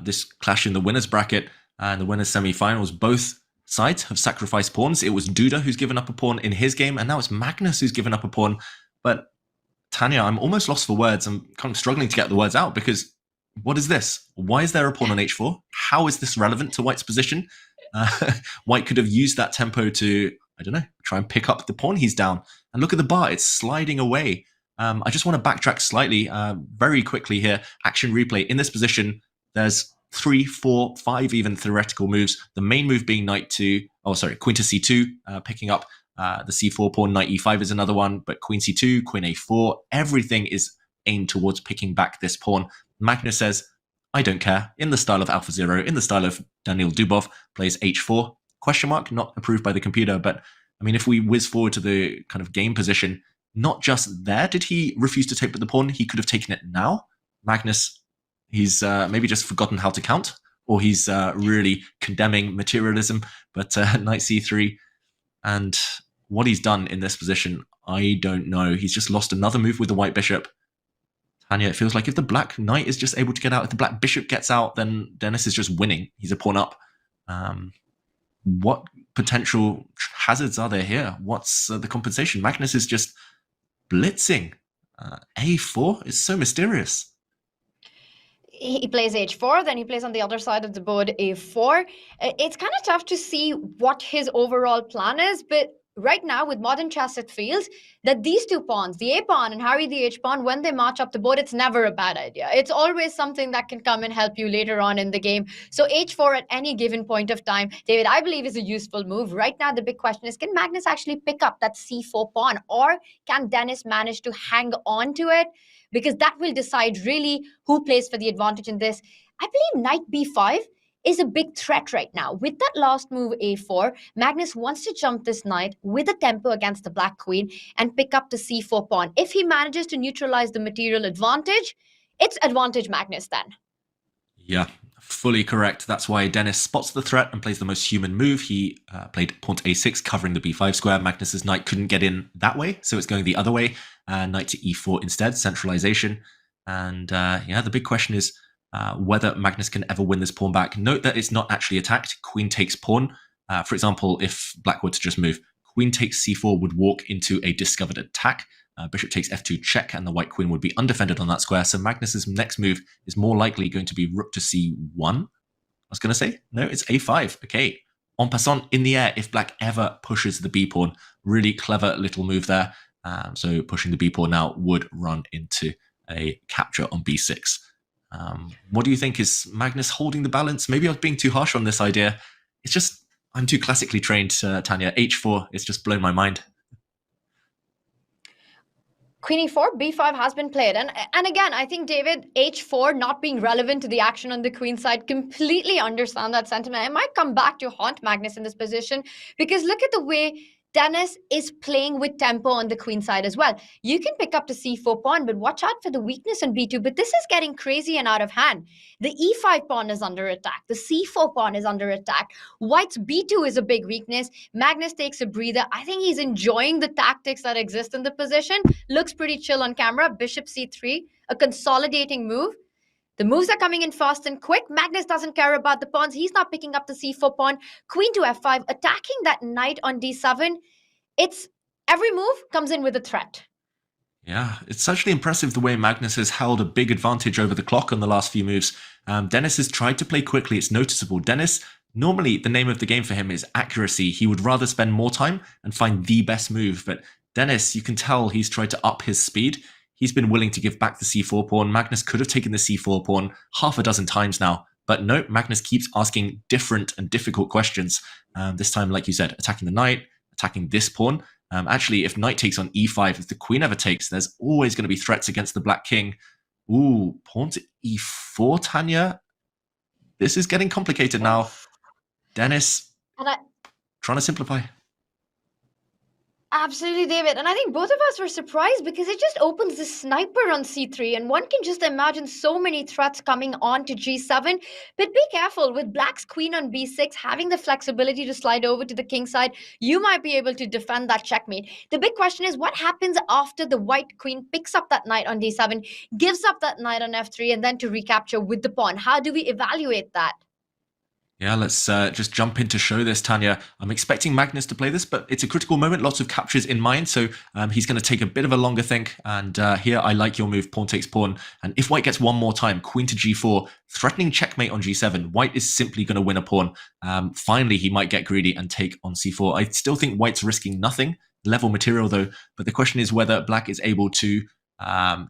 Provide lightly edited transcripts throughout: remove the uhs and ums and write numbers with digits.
this clash in the winners bracket and the winners semi-finals, both sides have sacrificed pawns. It was Duda who's given up a pawn in his game, and now it's Magnus who's given up a pawn. But Tanya, I'm almost lost for words. I'm kind of struggling to get the words out because what is this? Why is there a pawn on h4? How is this relevant to White's position? White could have used that tempo to, I don't know, try and pick up the pawn he's down. And look at the bar, it's sliding away. I just want to backtrack slightly, very quickly here. Action replay. In this position, there's 3, 4, 5 even theoretical moves. The main move being queen to c2, picking up the c4 pawn. Knight e5 is another one, but queen c2, queen a4, everything is aimed towards picking back this pawn. Magnus says, I don't care, in the style of AlphaZero, in the style of Daniil Dubov, plays h4, question mark, not approved by the computer. But I mean, if we whiz forward to the kind of game position, not just there did he refuse to take the pawn, he could have taken it now. Magnus, he's maybe just forgotten how to count, or he's really condemning materialism, but knight c3, and what he's done in this position, I don't know. He's just lost another move with the white bishop. Tanya, it feels like if the black knight is just able to get out, if the black bishop gets out, then Denis is just winning. He's a pawn up. What potential hazards are there here? What's the compensation? Magnus is just blitzing. A4 is so mysterious. He plays h4, then he plays on the other side of the board a4. It's kind of tough to see what his overall plan is, but right now with modern chess it feels that these two pawns, the a pawn and Harry the h pawn, when they march up the board, it's never a bad idea. It's always something that can come and help you later on in the game. So h4 at any given point of time, David, I believe is a useful move. Right now the big question is, can Magnus actually pick up that c4 pawn, or can Denis manage to hang on to it? Because that will decide really who plays for the advantage in this. I believe knight b5 is a big threat right now. With that last move, a4, Magnus wants to jump this knight with a tempo against the black queen and pick up the c4 pawn. If he manages to neutralize the material advantage, it's advantage Magnus then. Yeah, fully correct. That's why Denis spots the threat and plays the most human move. He played pawn to a6, covering the b5 square. Magnus's knight couldn't get in that way, so it's going the other way. Knight to e4 instead, centralization. And yeah, the big question is whether Magnus can ever win this pawn back. Note that it's not actually attacked. Queen takes pawn. For example, if black were to just move, queen takes c4 would walk into a discovered attack. Bishop takes f2 check, and the white queen would be undefended on that square. So Magnus's next move is more likely going to be rook to c1. I was going to say, no, it's a5. Okay. En passant, in the air, if black ever pushes the b pawn, really clever little move there. So pushing the b pawn now would run into a capture on b6. What do you think? Is Magnus holding the balance? Maybe I was being too harsh on this idea. It's just, I'm too classically trained, Tanya. h4, it's just blown my mind. Queen e4, b5 has been played. And again, I think, David, h4 not being relevant to the action on the queen side, completely understand that sentiment. It might come back to haunt Magnus in this position, because look at the way Denis is playing with tempo on the queen side as well. You can pick up the c4 pawn, but watch out for the weakness on b2. But this is getting crazy and out of hand. The e5 pawn is under attack. The c4 pawn is under attack. White's b2 is a big weakness. Magnus takes a breather. I think he's enjoying the tactics that exist in the position. Looks pretty chill on camera. Bishop c3, a consolidating move. The moves are coming in fast and quick. Magnus doesn't care about the pawns. He's not picking up the c4 pawn. Queen to f5, attacking that knight on d7. It's every move comes in with a threat. Yeah, it's actually impressive the way Magnus has held a big advantage over the clock on the last few moves. Denis has tried to play quickly. It's noticeable. Denis, normally the name of the game for him is accuracy. He would rather spend more time and find the best move. But Denis, you can tell he's tried to up his speed. He's been willing to give back the c4 pawn. Magnus could have taken the c4 pawn half a dozen times now. But no, Magnus keeps asking different and difficult questions. This time, like you said, attacking the knight, attacking this pawn. Actually, if knight takes on e5, if the queen ever takes, there's always going to be threats against the black king. Ooh, pawn to e4, Tanya. This is getting complicated now. Denis, trying to simplify. Absolutely, David. And I think both of us were surprised because it just opens the sniper on c3, and one can just imagine so many threats coming on to g7. But be careful with black's queen on b6, having the flexibility to slide over to the king side. You might be able to defend that checkmate. The big question is what happens after the white queen picks up that knight on d7, gives up that knight on f3, and then to recapture with the pawn. How do we evaluate that? Yeah, let's just jump in to show this, Tanya. I'm expecting Magnus to play this, but it's a critical moment. Lots of captures in mind, so he's going to take a bit of a longer think. And here, I like your move, pawn takes pawn. And if white gets one more time, queen to g4, threatening checkmate on g7, white is simply going to win a pawn. Finally, he might get greedy and take on c4. I still think white's risking nothing, level material though, but the question is whether black is able to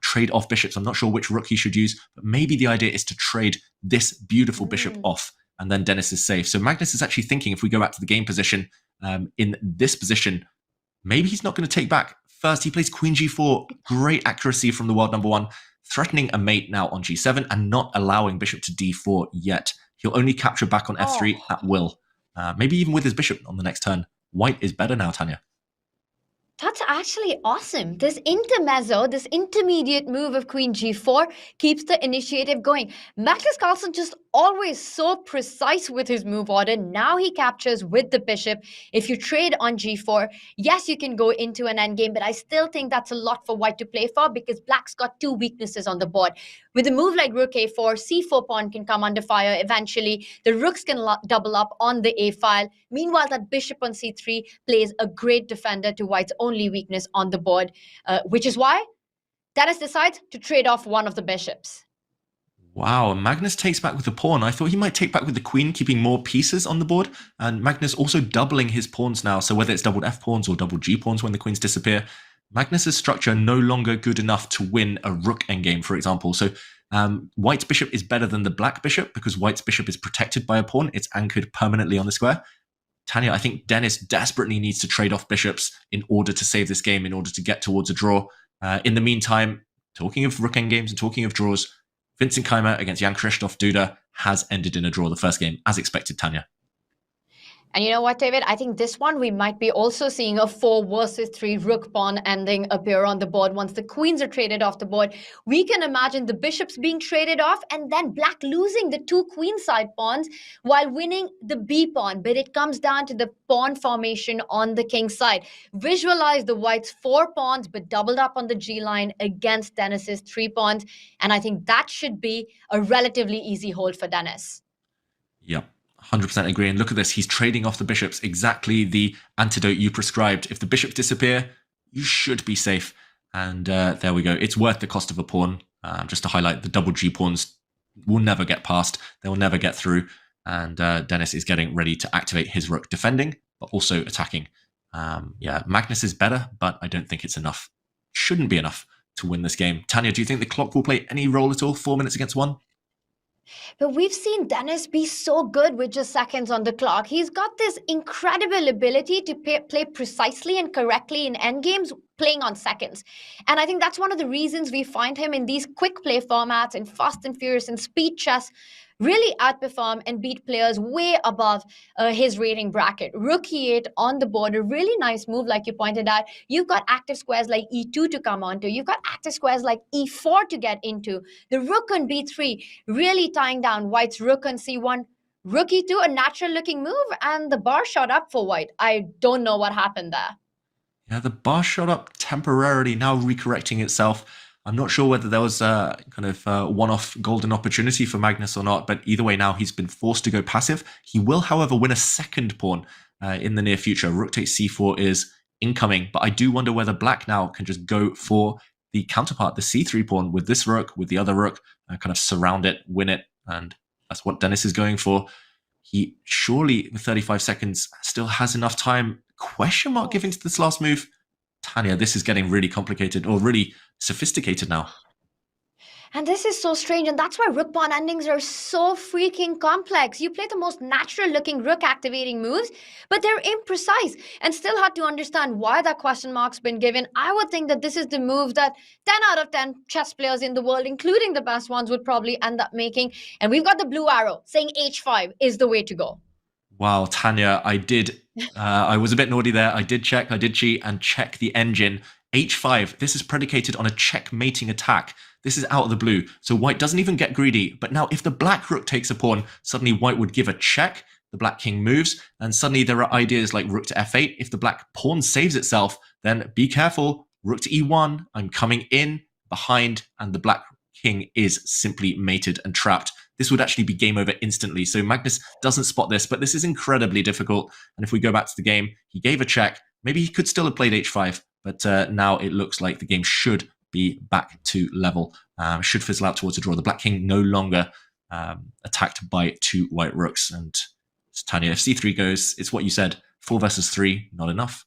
trade off bishops. I'm not sure which rook he should use, but maybe the idea is to trade this beautiful bishop off, and then Denis is safe. So Magnus is actually thinking, if we go back to the game position, in this position, maybe he's not going to take back. First, he plays queen g4. Great accuracy from the world number one, threatening a mate now on g7 and not allowing bishop to d4 yet. He'll only capture back on f3 at will. Maybe even with his bishop on the next turn. White is better now, Tanya. That's actually awesome. This intermezzo, this intermediate move of queen g4 keeps the initiative going. Magnus Carlsen just always so precise with his move order. Now he captures with the bishop. If you trade on g4, yes, you can go into an endgame, but I still think that's a lot for white to play for because black's got two weaknesses on the board. With a move like rook a4, c4 pawn can come under fire eventually. The rooks can double up on the a file. Meanwhile, that bishop on c3 plays a great defender to white's only weakness on the board, which is why Denis decides to trade off one of the bishops. Wow, Magnus takes back with the pawn. I thought he might take back with the queen, keeping more pieces on the board. And Magnus also doubling his pawns now. So whether it's doubled f pawns or double g pawns when the queens disappear, Magnus's structure no longer good enough to win a rook endgame, for example. So white's bishop is better than the black bishop because white's bishop is protected by a pawn. It's anchored permanently on the square. Tanya, I think Denis desperately needs to trade off bishops in order to save this game, in order to get towards a draw. In the meantime, talking of rook endgames and talking of draws, Vincent Keimer against Jan-Krzysztof Duda has ended in a draw the first game, as expected, Tanya. And you know what, David? I think this one we might be also seeing a 4 versus 3 rook pawn ending appear on the board. Once the queens are traded off the board, we can imagine the bishops being traded off and then black losing the 2 queenside pawns while winning the b pawn. But it comes down to the pawn formation on the king side. Visualize the whites' 4 pawns but doubled up on the g line against Denis's 3 pawns. And I think that should be a relatively easy hold for Denis. Yep. 100% agree. And look at this. He's trading off the bishops. Exactly the antidote you prescribed. If the bishops disappear, you should be safe. And there we go. It's worth the cost of a pawn. Just to highlight, the double G pawns will never get past. They will never get through. And Denis is getting ready to activate his rook, defending, but also attacking. Yeah, Magnus is better, but I don't think it's enough. Shouldn't be enough to win this game. Tanya, do you think the clock will play any role at all? 4 minutes against 1? But we've seen Denis be so good with just seconds on the clock. He's got this incredible ability to play precisely and correctly in endgames, playing on seconds. And I think that's one of the reasons we find him in these quick play formats, in Fast and Furious and Speed Chess, really outperform and beat players way above his rating bracket. Rook e8 on the board, a really nice move like you pointed out. You've got active squares like e2 to come onto. You've got active squares like e4 to get into. The rook on b3, really tying down white's rook on c1. Rook e2, a natural looking move, and the bar shot up for white. I don't know what happened there. Yeah, the bar shot up temporarily, now recorrecting itself. I'm not sure whether there was a kind of one-off golden opportunity for Magnus or not, but either way now he's been forced to go passive. He will, however, win a second pawn in the near future. Rook takes c4 is incoming, but I do wonder whether black now can just go for the counterpart, the c3 pawn, with this rook, with the other rook, kind of surround it, win it, and that's what Denis is going for. He surely, with 35 seconds, still has enough time. Question mark giving to this last move. Tanya, this is getting really complicated, or really sophisticated now. And this is so strange, and that's why rook pawn endings are so freaking complex. You play the most natural looking rook activating moves, but they're imprecise and still hard to understand why that question mark's been given. I would think that this is the move that 10 out of 10 chess players in the world, including the best ones, would probably end up making. And we've got the blue arrow saying h5 is the way to go. Wow, Tanya, I was a bit naughty there. I did check, I did cheat and check the engine. H5, this is predicated on a checkmating attack. This is out of the blue. So white doesn't even get greedy. But now if the black rook takes a pawn, suddenly white would give a check. The black king moves. And suddenly there are ideas like rook to f8. If the black pawn saves itself, then be careful. Rook to e1. I'm coming in, behind, and the black king is simply mated and trapped. This would actually be game over instantly. So Magnus doesn't spot this, but this is incredibly difficult. And if we go back to the game, he gave a check. Maybe he could still have played h5, but now it looks like the game should be back to level. Should fizzle out towards a draw. The black king no longer attacked by two white rooks. And Tanya, if c3 goes, it's what you said, 4 versus 3, not enough.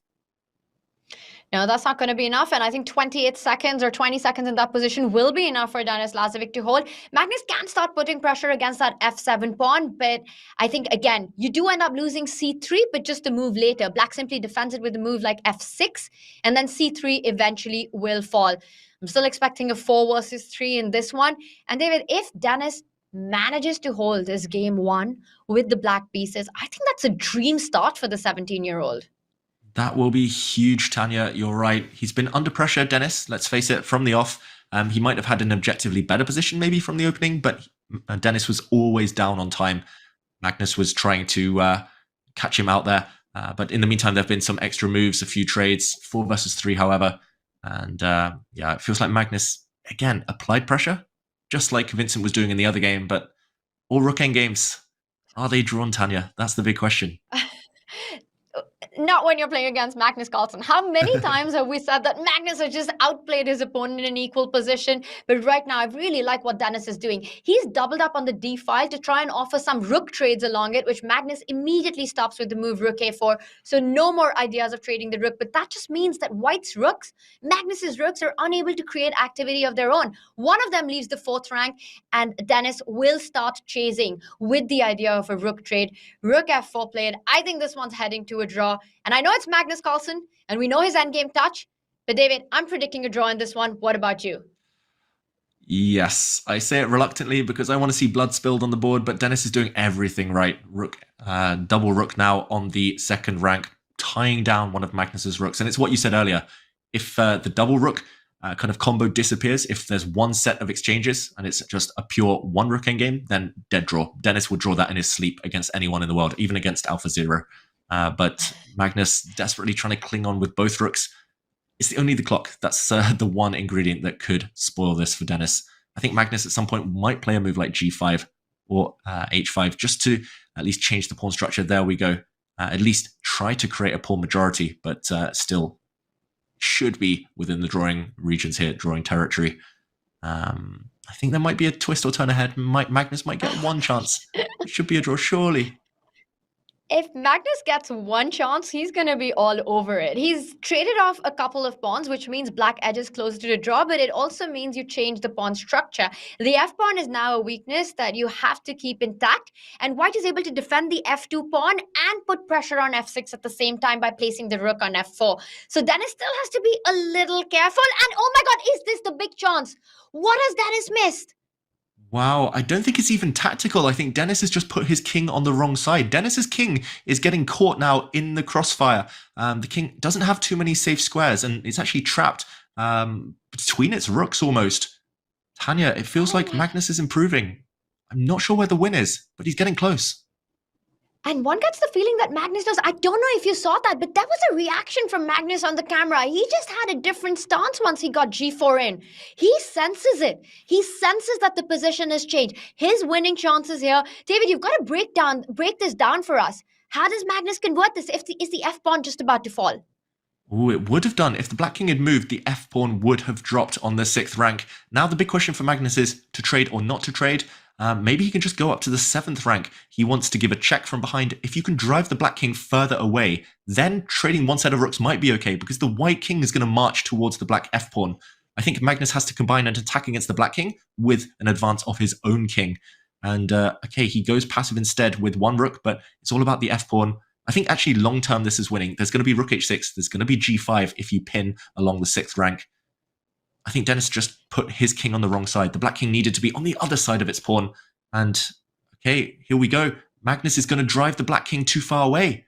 No, that's not going to be enough. And I think 28 seconds or 20 seconds in that position will be enough for Denis Lazavik to hold. Magnus can start putting pressure against that f7 pawn. But I think, again, you do end up losing c3, but just a move later. Black simply defends it with a move like f6. And then c3 eventually will fall. I'm still expecting a 4 versus 3 in this one. And David, if Denis manages to hold his game 1 with the black pieces, I think that's a dream start for the 17-year-old. That will be huge, Tanya. You're right. He's been under pressure, Denis. Let's face it, from the off. He might have had an objectively better position maybe from the opening, but Denis was always down on time. Magnus was trying to catch him out there. But in the meantime, there have been some extra moves, a few trades, 4 versus 3, however. And yeah, it feels like Magnus, again, applied pressure, just like Vincent was doing in the other game. But all rook endgames, are they drawn, Tanya? That's the big question. Not when you're playing against Magnus Carlsen. How many times have we said that Magnus has just outplayed his opponent in an equal position? But right now, I really like what Denis is doing. He's doubled up on the d file to try and offer some rook trades along it, which Magnus immediately stops with the move rook a4. So no more ideas of trading the rook. But that just means that white's rooks, Magnus's rooks, are unable to create activity of their own. One of them leaves the 4th rank, and Denis will start chasing with the idea of a rook trade. Rook f4 played. I think this one's heading to a draw. And I know it's Magnus Carlsen, and we know his endgame touch. But David, I'm predicting a draw in this one. What about you? Yes, I say it reluctantly because I want to see blood spilled on the board, but Denis is doing everything right. Rook, double rook now on the 2nd rank, tying down one of Magnus's rooks. And it's what you said earlier. If the double rook kind of combo disappears, if there's one set of exchanges and it's just a pure 1 rook endgame, then dead draw. Denis would draw that in his sleep against anyone in the world, even against Alpha Zero. But Magnus desperately trying to cling on with both rooks. It's only the clock. That's the one ingredient that could spoil this for Denis. I think Magnus at some point might play a move like g5 or h5 just to at least change the pawn structure. There we go. At least try to create a pawn majority, but still should be within the drawing regions here, drawing territory. I think there might be a twist or turn ahead. Magnus might get one chance. It should be a draw, surely. If Magnus gets one chance, he's going to be all over it. He's traded off a couple of pawns, which means black edges closer to the draw, but it also means you change the pawn structure. The f-pawn is now a weakness that you have to keep intact, and white is able to defend the f2 pawn and put pressure on f6 at the same time by placing the rook on f4. So Denis still has to be a little careful, and oh my god, is this the big chance? What has Denis missed? Wow, I don't think it's even tactical. I think Denis has just put his king on the wrong side. Denis's king is getting caught now in the crossfire. The king doesn't have too many safe squares, and it's actually trapped between its rooks almost. Tanya, it feels like Magnus is improving. I'm not sure where the win is, but he's getting close. And one gets the feeling that Magnus does. I don't know if you saw that, but that was a reaction from Magnus on the camera. He just had a different stance once he got g4 in. He senses it. He senses that the position has changed. His winning chances here. David, you've got to break this down for us. How does Magnus convert this? Is the f-pawn just about to fall? Oh, it would have done. If the black king had moved, the f-pawn would have dropped on the 6th rank. Now the big question for Magnus is to trade or not to trade. Maybe he can just go up to the 7th rank. He wants to give a check from behind. If you can drive the black king further away, then trading one set of rooks might be okay because the white king is going to march towards the black f-pawn. I think Magnus has to combine an attack against the black king with an advance of his own king. And okay, he goes passive instead with 1 rook, but it's all about the f-pawn. I think actually long-term this is winning. There's going to be rook h6. There's going to be g5 if you pin along the 6th rank. I think Denis just put his king on the wrong side. The black king needed to be on the other side of its pawn. And okay, here we go. Magnus is going to drive the black king too far away.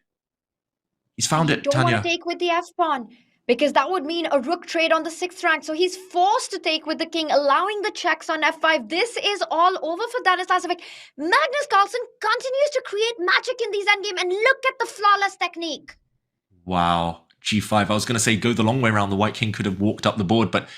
He's found You it, don't want to Tanya. take with the f-pawn because that would mean a rook trade on the 6th rank. So he's forced to take with the king, allowing the checks on f5. This is all over for Denis Lazavik. Magnus Carlsen continues to create magic in these endgame, and look at the flawless technique. Wow. G5. I was going to say go the long way around. The white king could have walked up the board, but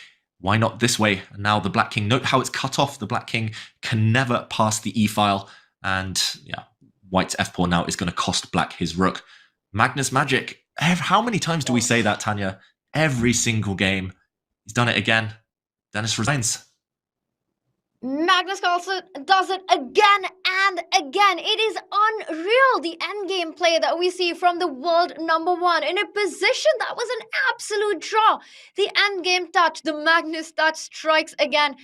why not this way? And now the black king, note how it's cut off. The black king can never pass the e-file. And yeah, white's f-pawn now is going to cost black his rook. Magnus magic. How many times do we say that, Tanya? Every single game. He's done it again. Denis resigns. Magnus Carlsen does it again and again. It is unreal, the endgame play that we see from the world #1 in a position that was an absolute draw. The endgame touch, the Magnus touch strikes again.